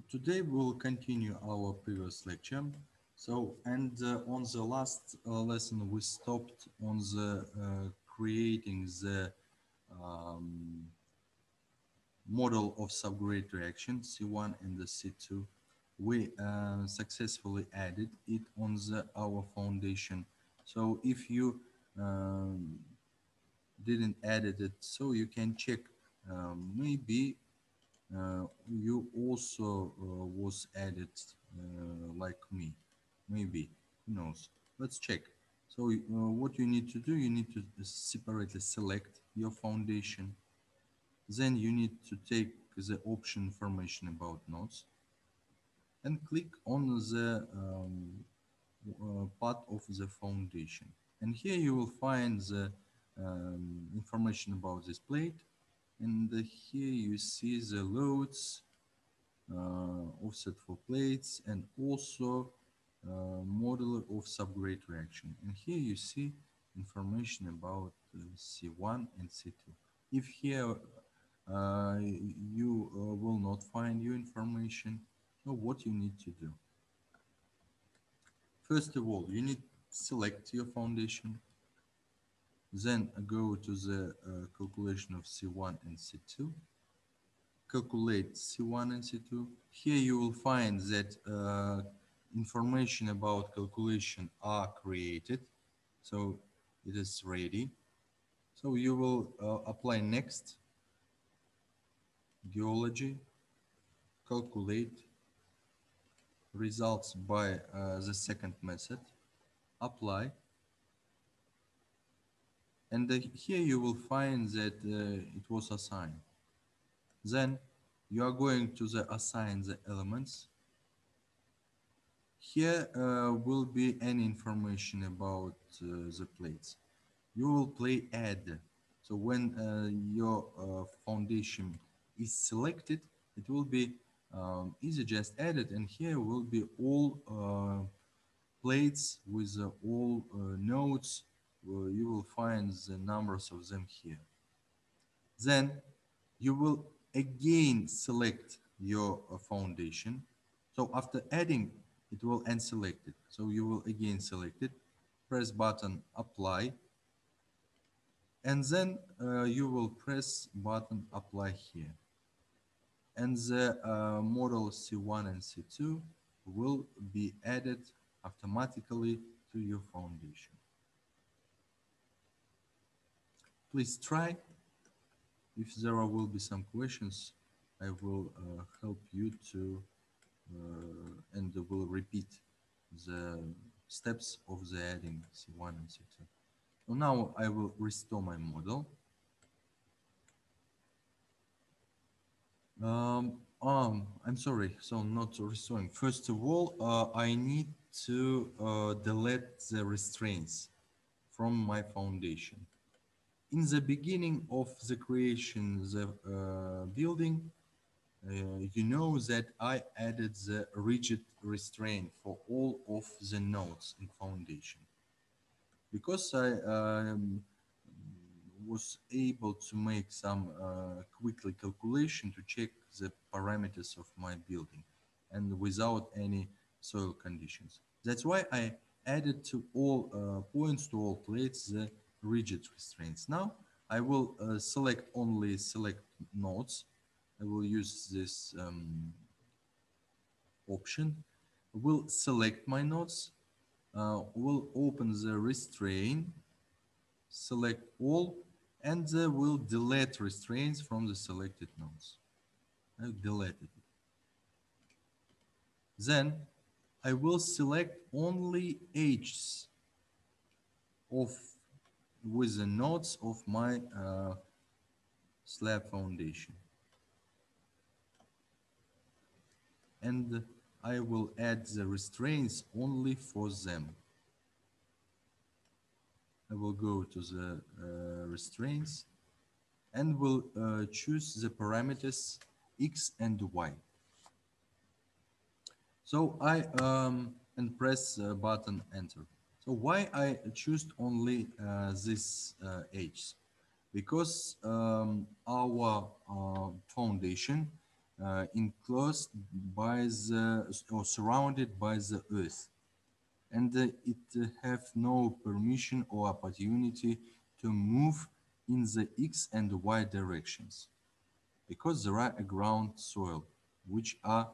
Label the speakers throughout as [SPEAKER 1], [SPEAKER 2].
[SPEAKER 1] Today we'll continue our previous lecture. On the last lesson, we stopped on the creating the um, model of subgrade reaction C1 and the C2. We successfully added it on our foundation. So if you um, didn't edit it, so you can check maybe you also was added like me, maybe, who knows. Let's check. What you need to do, you need to separately select your foundation. Then you need to take the option information about nodes and click on the part of the foundation. And here you will find the information about this plate. And here you see the loads, offset for plates, and also model of subgrade reaction. And here you see information about C1 and C2. If here you will not find your information, so what you need to do? First of all, you need to select your foundation, then go to the calculation of C1 and C2, calculate C1 and C2. Here you will find that information about calculation are created, so it is ready. So you will apply next, geology, calculate, results by the second method, apply, and here you will find that it was assigned. Then you are going to the assign the elements. Here will be any information about the plates. You will play add. So when your foundation is selected, it will be easy just add it, and here will be all plates with all nodes. You will find the numbers of them here. Then you will again select your foundation. So after adding, it will unselect it. So you will again select it, press button apply, and then you will press button apply here. And the model C1 and C2 will be added automatically to your foundation. Please try. If there will be some questions, I will help you to and will repeat the steps of the adding C1 and C2. So now I will restore my model. I'm sorry, so not restoring. First of all, I need to delete the restraints from my foundation. In the beginning of the creation, the building, you know that I added the rigid restraint for all of the nodes in foundation. Because I was able to make some quickly calculation to check the parameters of my building and without any soil conditions. That's why I added to all points, to all plates, the rigid restraints. Now I will select nodes. I will use this option. Will select my nodes. Will open the restraint, select all, and will delete restraints from the selected nodes. I deleted it. Then I will select only edges with the nodes of my slab foundation. And I will add the restraints only for them. I will go to the restraints and will choose the parameters X and Y. So I and press button enter. So why I choose only this H? Because our foundation enclosed by the or surrounded by the earth, and it have no permission or opportunity to move in the x and y directions because there are a ground soil which are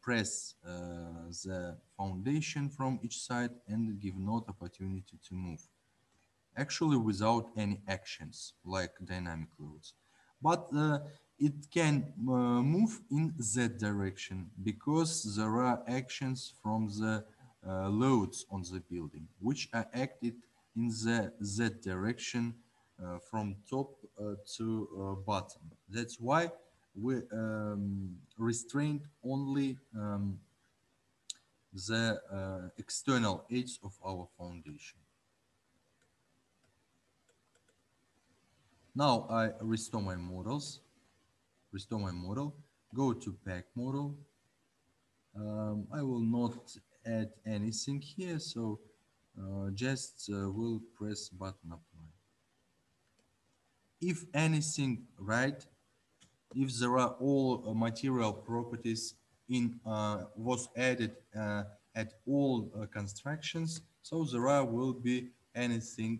[SPEAKER 1] press the foundation from each side and give not opportunity to move, actually without any actions like dynamic loads. But it can move in that direction because there are actions from the loads on the building which are acted in the z direction from top to bottom. That's why we restrained only the external edge of our foundation. Now I restore my model, go to pack model. I will not add anything here, so just will press button apply. If anything right, if there are all material properties in was added at all constructions, so there are will be anything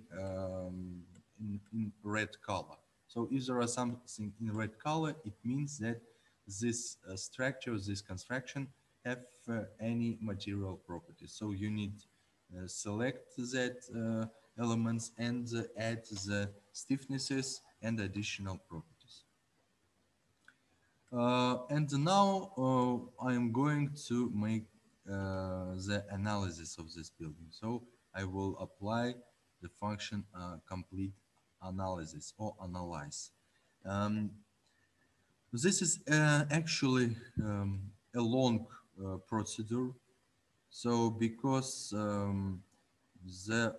[SPEAKER 1] in red color. So if there are something in red color, it means that this structure, this construction have any material properties. So you need select that elements and add the stiffnesses and additional properties. And now I am going to make the analysis of this building. So I will apply the function complete analysis or analyze. Um, this is actually a long procedure. So because the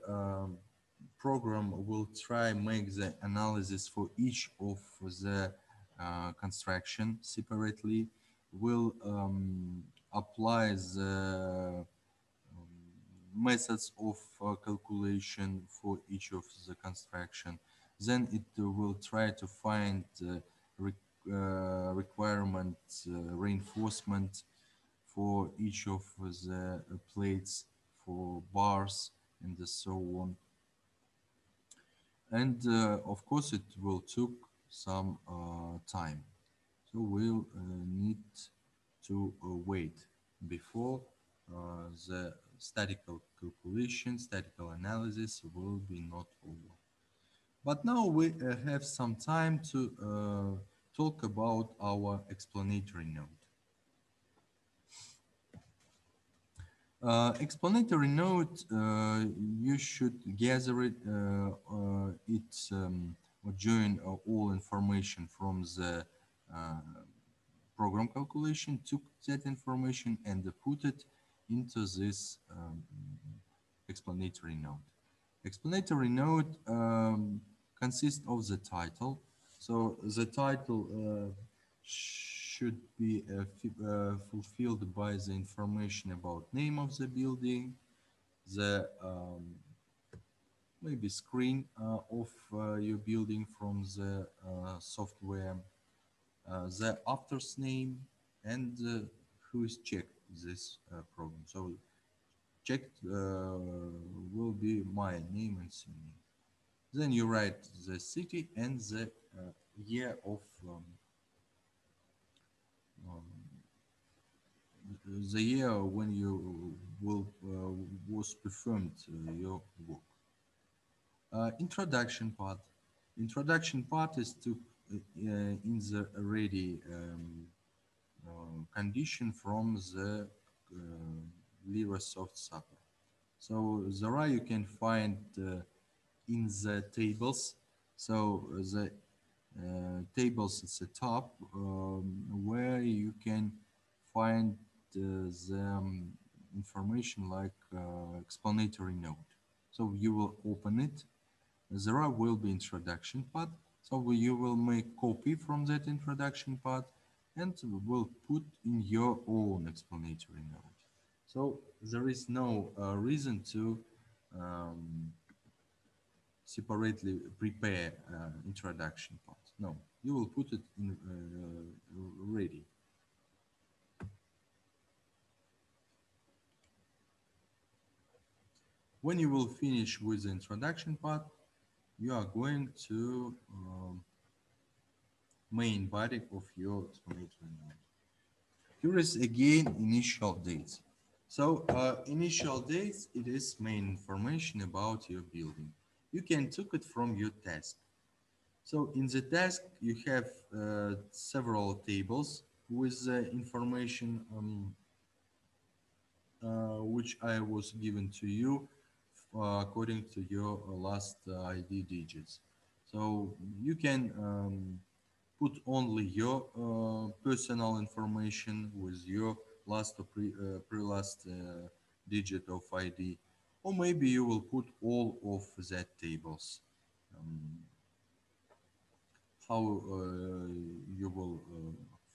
[SPEAKER 1] program will try make the analysis for each of the construction separately, will apply the methods of calculation for each of the construction. Then it will try to find requirement reinforcement for each of the plates, for bars and so on. And of course it will took some time. So we'll need to wait before the statical calculation, statical analysis will be not over. But now we have some time to talk about our explanatory note. Explanatory note, you should gather it, or join all information from the program calculation, took that information and put it into this explanatory note. Explanatory note consists of the title. So the title should be fulfilled by the information about name of the building, the maybe screen of your building from the software, the author's name, and who is checked this program. So checked will be my name and surname. Then you write the city and the year of um, the year when you will was performed your work. Introduction part. Introduction part is to in the already condition from the LIRA SAPR. So there you can find in the tables. So the tables at the top where you can find the information like explanatory note. So you will open it. There will be introduction part. So you will make copy from that introduction part and will put in your own explanatory note. So there is no reason to separately prepare introduction part. No, you will put it in ready. When you will finish with the introduction part, you are going to main body of your explanatory note. Here is again initial dates. So initial dates, it is main information about your building. You can take it from your task. So in the task, you have several tables with information which I was given to you according to your last ID digits. So you can put only your personal information with your last or pre-last digit of ID, or maybe you will put all of that tables. Um, how you will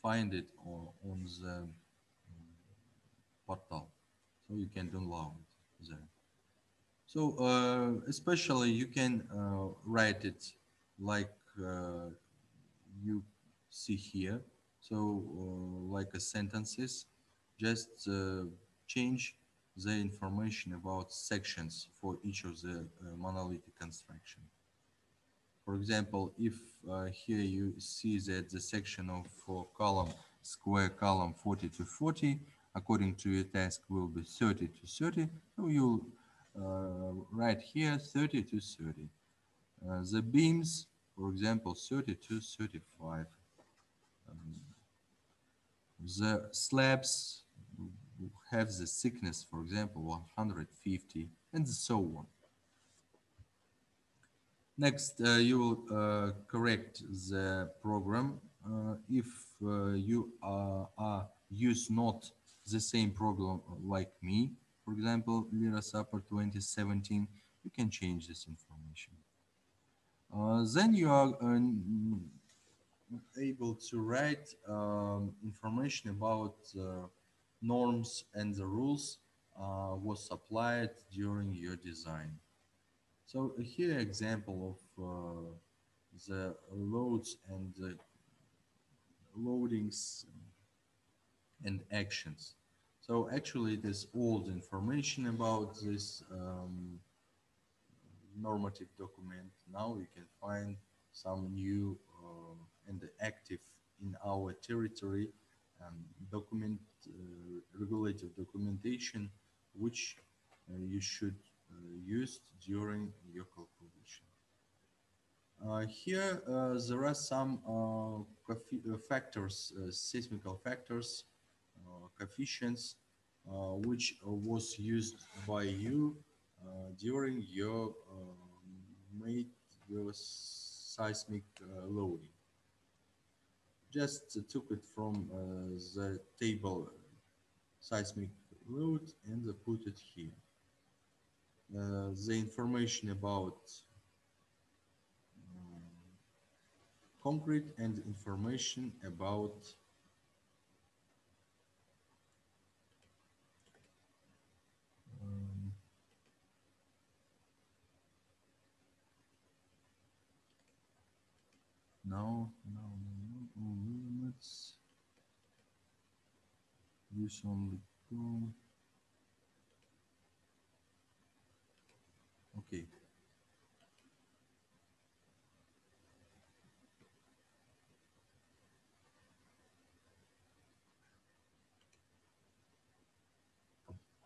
[SPEAKER 1] find it on the portal, so you can download it there. So especially you can write it like you see here. So like a sentences, just change the information about sections for each of the monolithic construction. For example, if here you see that the section of column, square column 40 to 40, according to your task will be 30 to 30, so you write here 30 to 30. The beams, for example, 30 to 35. The slabs have the thickness, for example, 150, and so on. Next, you will correct the program. If you use not the same program like me, for example, LIRA SAPR 2017, you can change this information. Then you are able to write information about norms and the rules was applied during your design. So here example of the loads and the loadings and actions. So actually it is old information about this normative document. Now we can find some new and active in our territory document regulative documentation which you should use during your calculation. Here there are some factors, seismical factors, coefficients, which was used by you during your made your seismic loading. Just took it from the table seismic load and put it here. The information about concrete and information about no, limits, use only two. Okay.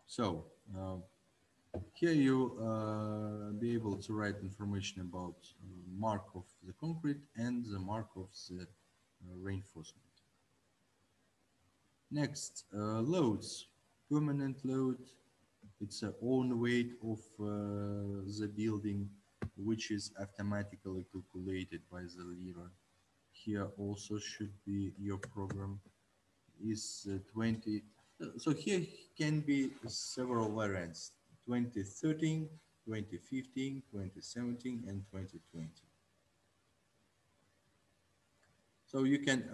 [SPEAKER 1] So here you be able to write information about mark of the concrete and the mark of the reinforcement. Next, loads. Permanent load, it's a own weight of the building, which is automatically calculated by the LIRA. Here also should be your program is 20. So here can be several variants: 2013, 2015, 2017, and 2020. So you can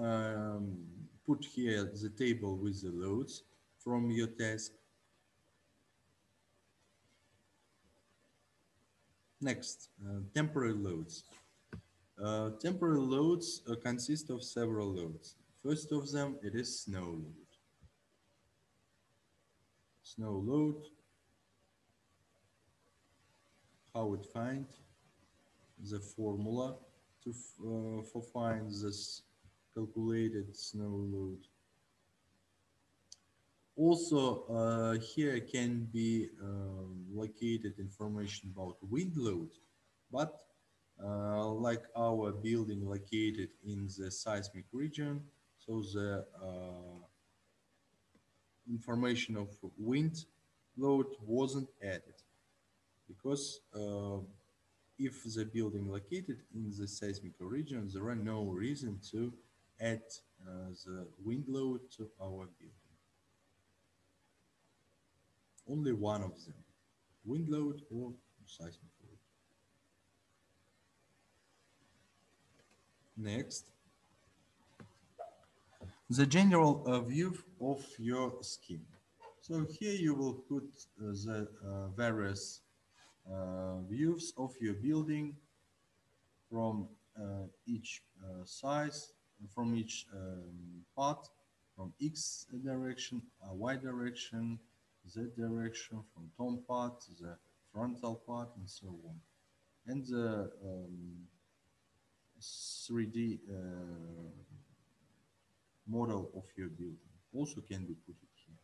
[SPEAKER 1] put here the table with the loads from your task. Next, temporary loads. Temporary loads consist of several loads. First of them, it is snow load. Snow load, how it find the formula for find this calculated snow load. Also, here can be located information about wind load, but like our building located in the seismic region, so the information of wind load wasn't added because if the building located in the seismic region, there are no reason to add the wind load to our building. Only one of them, wind load or seismic load. Next, the general view of your scheme. So here you will put the various views of your building from each size, from each part, from X direction, Y direction, Z direction, from top part, the frontal part, and so on. And the 3D model of your building also can be put here.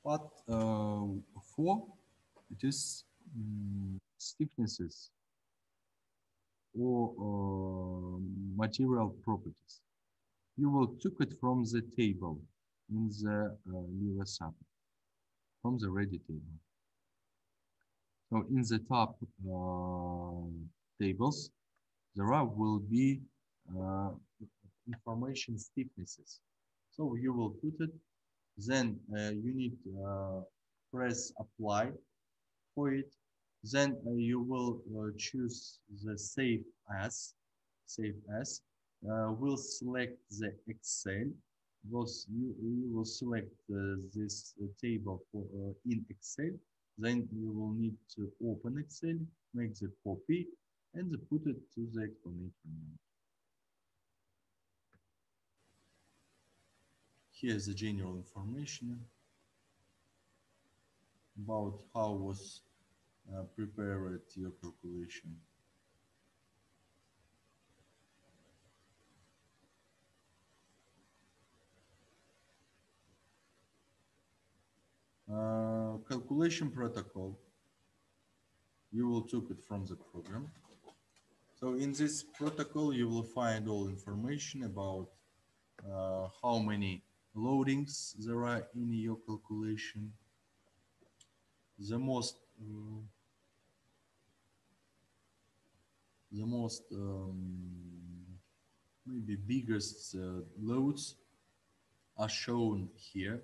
[SPEAKER 1] But for it is stiffnesses or material properties. You will took it from the table in the LIRA SAPR, from the ready table. So in the top tables, will be information stiffnesses. So you will put it, then you need press apply for it. Then you will choose the save as. Will select the Excel. You will select this table for in Excel. Then you will need to open Excel, make the copy, and put it to the explanatory note. Here's the general information about how was prepared your calculation. Calculation protocol, you will took it from the program. So in this protocol, you will find all information about how many loadings there are in your calculation. The most maybe biggest loads are shown here,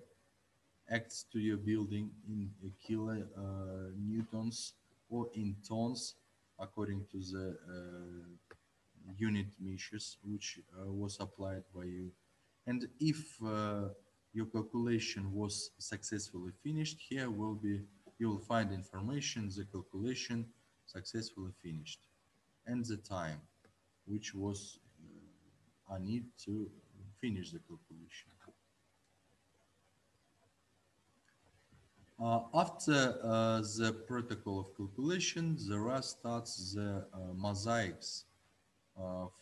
[SPEAKER 1] acts to your building in kilonewtons or in tons according to the unit measures which was applied by you. And if your calculation was successfully finished, here will be, you will find information, the calculation successfully finished, and the time which was I need to finish the calculation. After the protocol of calculation, there starts the mosaics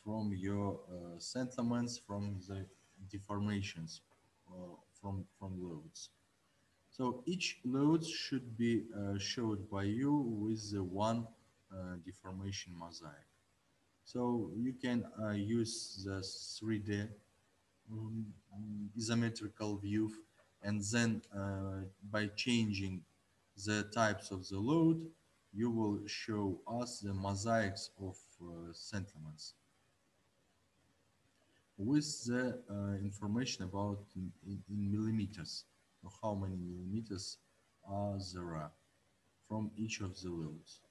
[SPEAKER 1] from your settlements, from the deformations from loads. So each load should be showed by you with the one deformation mosaic. So you can use the 3D isometrical view, and then by changing the types of the load, you will show us the mosaics of settlements with the information about in millimeters, how many millimeters there are from each of the loads.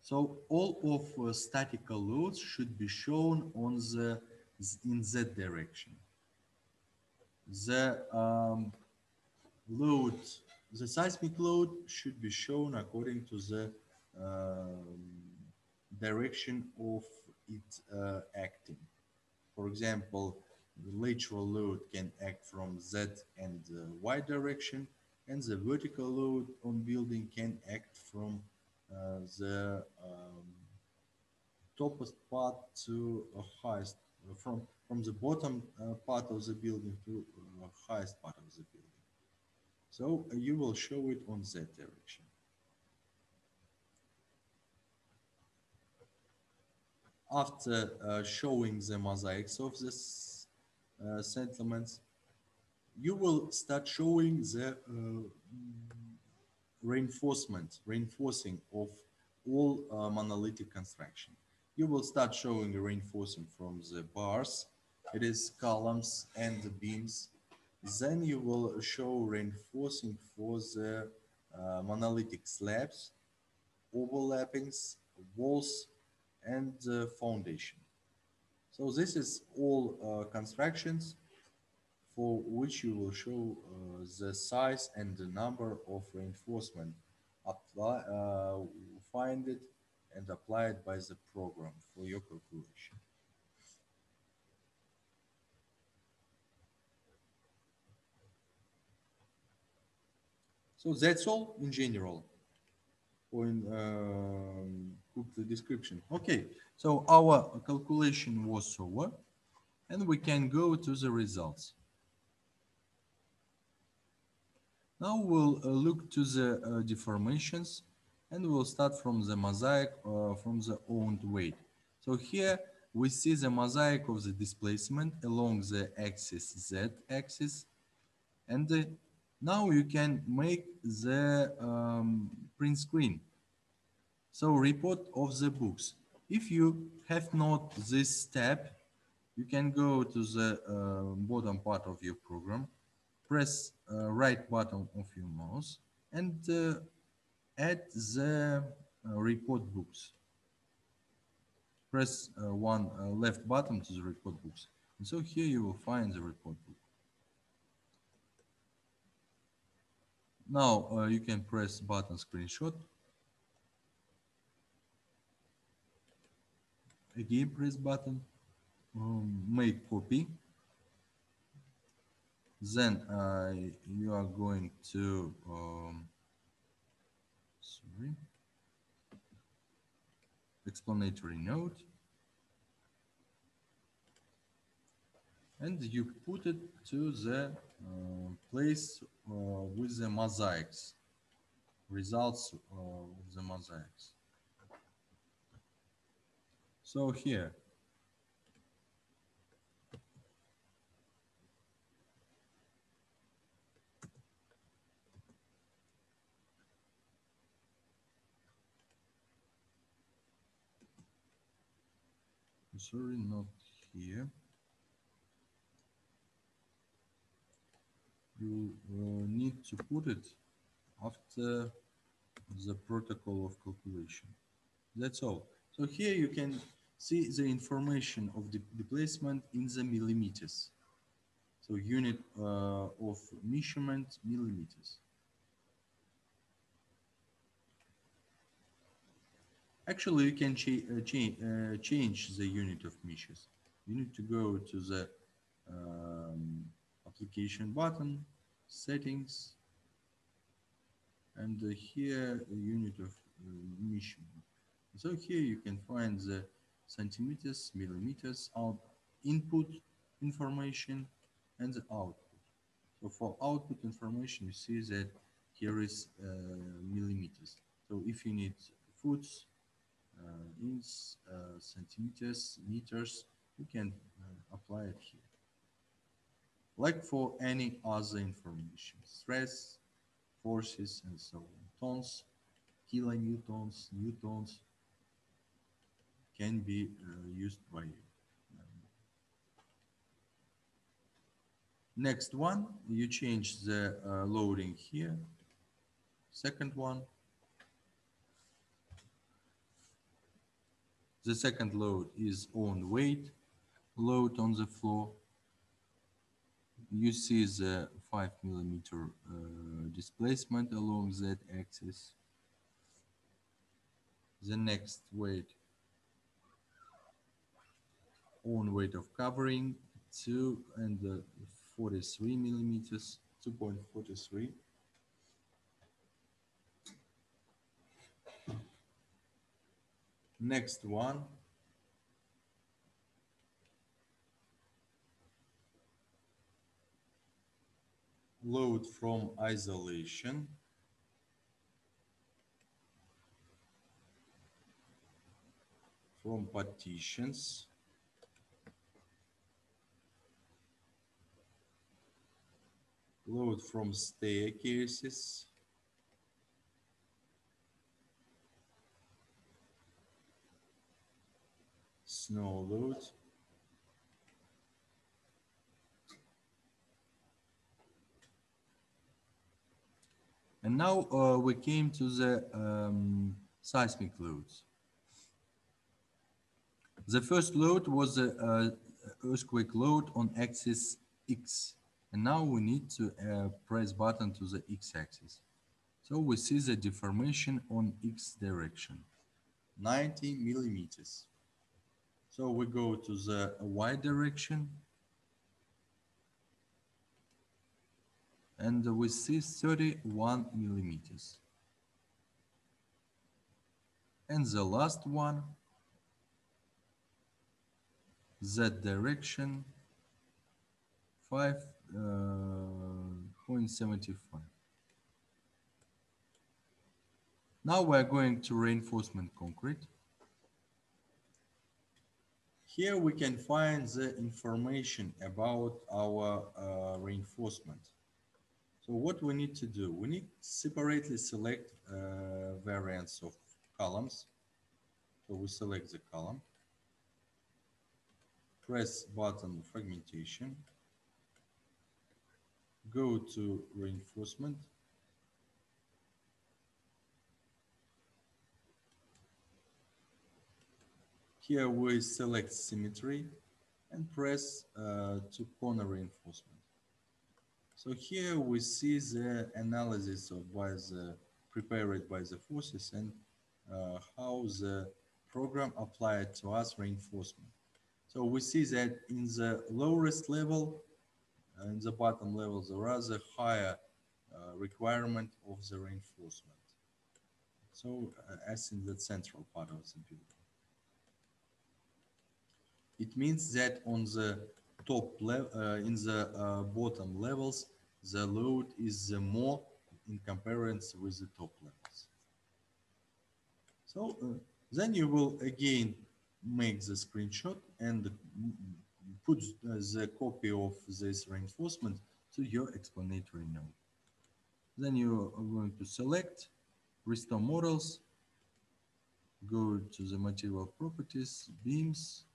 [SPEAKER 1] So all of statical loads should be shown on the in that direction. The load, the seismic load should be shown according to the um, direction of it acting. For example, the lateral load can act from Z and Y direction, and the vertical load on building can act from the topmost part to highest, from the bottom part of the building to highest part of the building. So you will show it on Z direction. After showing the mosaics of this settlements, you will start showing the reinforcing of all monolithic construction. You will start showing reinforcing from the bars, it is columns and the beams. Then you will show reinforcing for the monolithic slabs, overlappings, walls, and foundation. So this is all constructions for which you will show the size and the number of reinforcement find it and applied by the program for your calculation. So that's all in general or in quick the description. Okay, so our calculation was over and we can go to the results. Now we'll look to the deformations and we'll start from the mosaic from the owned weight. So here we see the mosaic of the displacement along the axis Z axis, and now you can make the print screen. So report of the books. If you have not this step, you can go to the bottom part of your program, press right button of your mouse and add the report books. Press one left button to the report books. And so here you will find the report book. Now you can press button screenshot. Again press button, make copy. Then you are going to explanatory note, and you put it to the place with the mosaics, results of the mosaics. So here sorry, not here. You need to put it after the protocol of calculation. That's all. So here you can see the information of the displacement in the millimeters. So unit of measurement, millimeters. Actually, you can change the unit of measures. You need to go to the application button, settings, and here unit of measurement. So here you can find the centimeters, millimeters, input information and the output. So for output information, you see that here is millimeters. So if you need foots, inches, centimeters, meters, you can apply it here. Like for any other information, stress, forces, and so on. Tons, kilonewtons, newtons can be used by you. Next one, you change the loading here. Second one, the second load is on weight, load on the floor. You see the 5 millimeter displacement along that axis. The next weight, own weight of covering, 243 millimeters, 2.43. Next one, load from isolation, from partitions, load from staircases, snow load, and now we came to the seismic loads. The first load was the earthquake load on axis X. And now we need to press button to the X axis. So we see the deformation on X direction, 90 millimeters. So we go to the Y direction and we see 31 millimeters. And the last one, Z direction, 5.75. Now we're going to reinforcement concrete. Here we can find the information about our reinforcement. So what we need to do, we need to separately select variants of columns. So we select the column, press button fragmentation, go to reinforcement, here we select symmetry and press to corner reinforcement. So here we see the analysis prepared by the forces and how the program applied to us reinforcement. So we see that in the lowest level, in the bottom level, there is a higher requirement of the reinforcement. So as in the central part of the building. It means that on the top level, in the bottom levels, the load is more in comparison with the top levels. So then you will again make the screenshot and put the copy of this reinforcement to your explanatory note. Then you are going to select, restore models, go to the material properties, beams.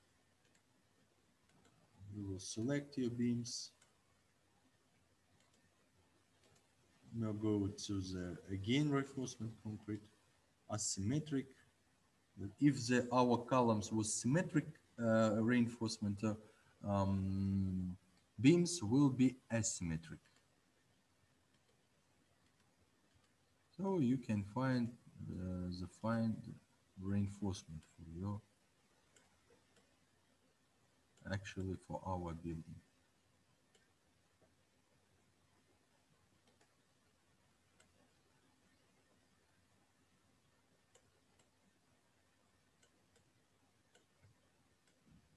[SPEAKER 1] You will select your beams. Now go to the again reinforcement concrete, asymmetric. If our columns was symmetric reinforcement, beams will be asymmetric. So you can find the reinforcement for your actually for our building.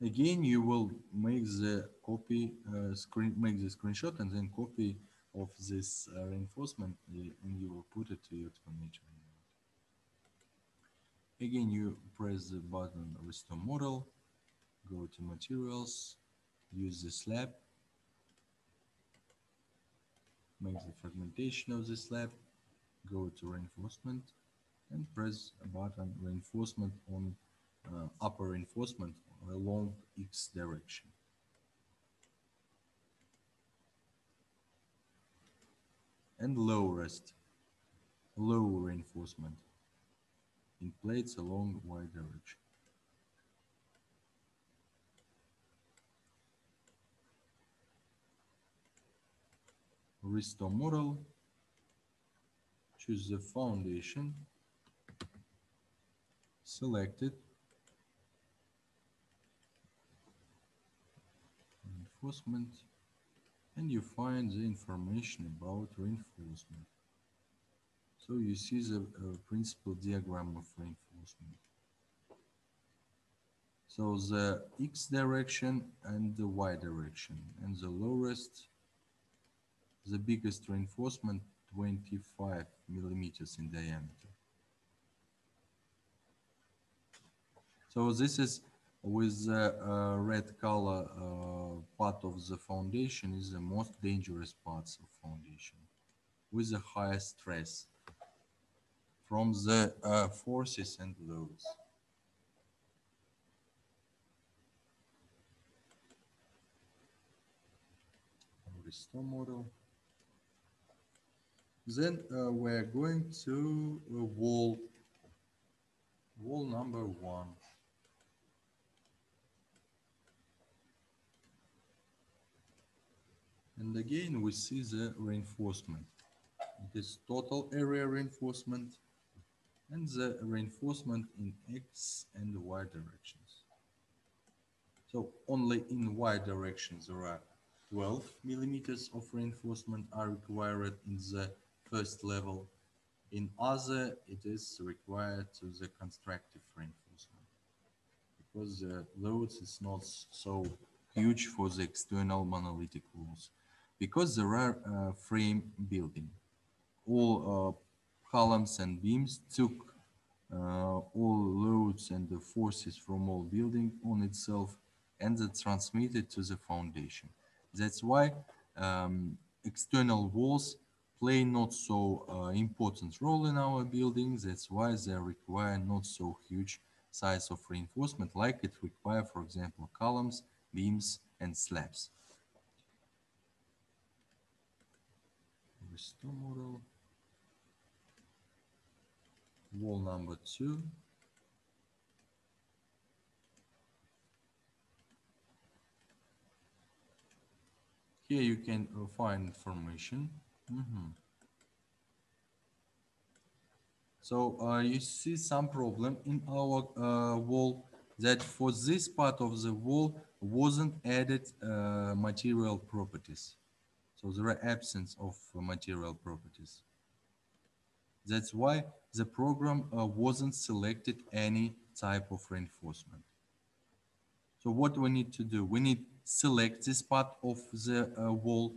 [SPEAKER 1] Again, you will make the copy, make the screenshot and then copy of this reinforcement and you will put it to your explanatory note. Again, you press the button restore model, go to materials, use the slab, make the fragmentation of the slab, go to reinforcement and press a button reinforcement on upper reinforcement along X direction. And low reinforcement in plates along Y direction. Restore model, choose the foundation, select it, reinforcement, and you find the information about reinforcement. So you see the principal diagram of reinforcement. So the x direction and the y direction, and the lowest, the biggest reinforcement, 25 millimeters in diameter. So this is with the red color part of the foundation is the most dangerous parts of foundation with the highest stress from the forces and loads. Restore model. Then we're going to wall number 1. And again we see the reinforcement. It is total area reinforcement and the reinforcement in x and y directions. So only in y direction there are 12 millimeters of reinforcement are required in the first level. In other, it is required to the constructive reinforcement because the loads is not so huge for the external monolithic walls because there are frame building. All columns and beams took all loads and the forces from all building on itself and that transmitted to the foundation. That's why external walls play not so important role in our buildings. That's why they require not so huge size of reinforcement like it require, for example, columns, beams, and slabs. Restore model. Wall number 2. Here you can find information. So you see some problem in our wall that for this part of the wall wasn't added material properties. So there are absence of material properties. That's why the program wasn't selected any type of reinforcement. So what we need to do? We need select this part of the wall,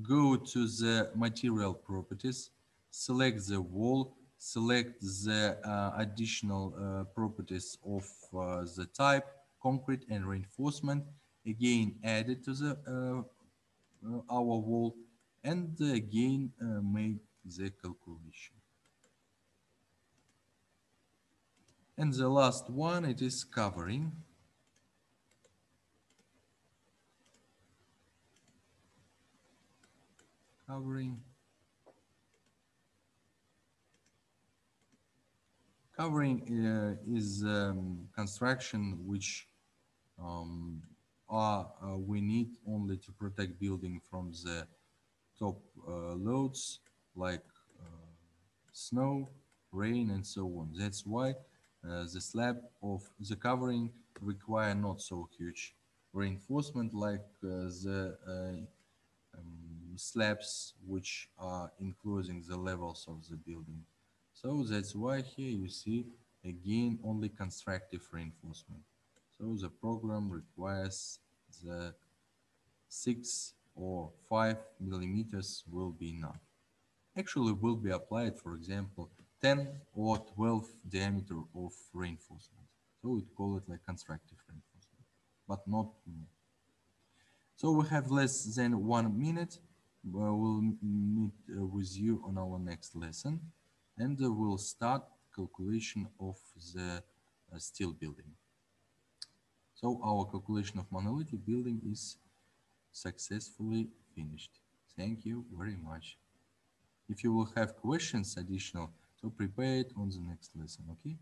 [SPEAKER 1] go to the material properties, select the wall, select the additional properties of the type, concrete and reinforcement, again add it to the our wall, and again make the calculation. And the last one, it is covering. Covering is construction which we need only to protect building from the top loads like snow, rain, and so on. That's why the slab of the covering require not so huge reinforcement like the slabs which are enclosing the levels of the building. So that's why here you see again only constructive reinforcement. So the program requires the 6 or 5 millimeters will be enough. Actually will be applied, for example, 10 or 12 diameter of reinforcement. So we call it like constructive reinforcement, but not more. So we have less than 1 minute. We'll meet with you on our next lesson and we'll start calculation of the steel building. So our calculation of monolithic building is successfully finished. Thank you very much. If you will have questions additional, so prepare it on the next lesson, okay?